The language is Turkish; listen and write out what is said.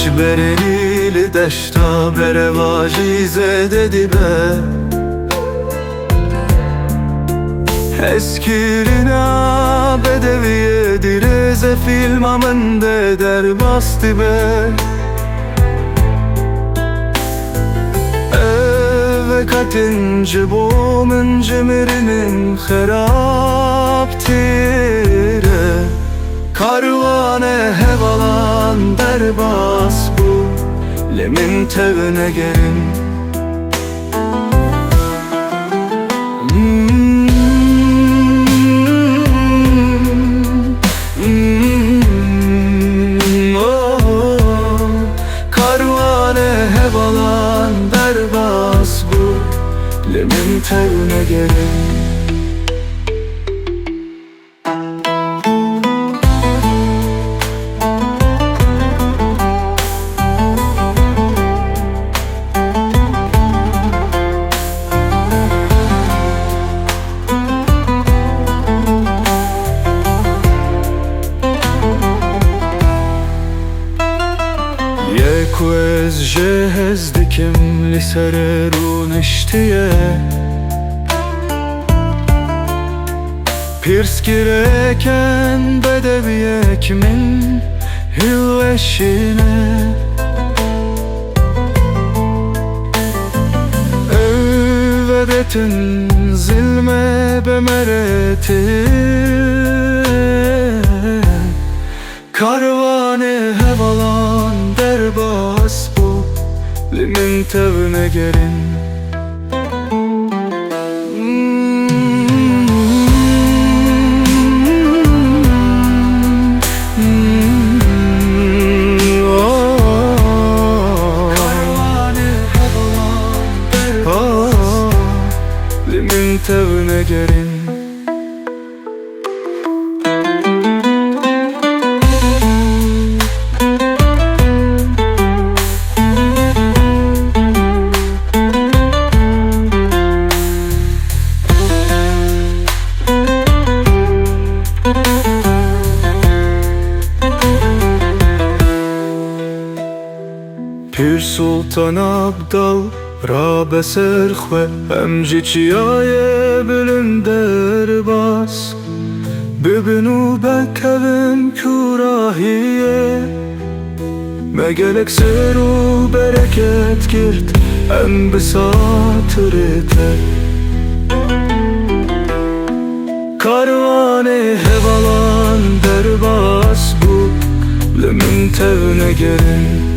bereli deşta berevajize dedi be. Eskirina bedeviye direze filmamende der bastı be. Eve katinci bu müncimrinin xerab tire. Karvane hevalan der bas bu lemin tevne gelin. Hevalan der bas bu lemin tevne gelin. Yekuez jehez dikim lisere runiştiye. Pirs gireken bedeviye kimin hilveşine. Evvedetin zilme bemereti. Karvane hevalan der bas bu limin tevne gelin. Karvane hevalan der bas limin tevne gelin. Pir Sultan Abdal Rabe serxwe Emci çiyaye bilinder bas. Bibinu bekevim kurahiye. Megelek seru bereket girt em bisatırete. Karvane hevalan der bas bu lemin tevne gelin.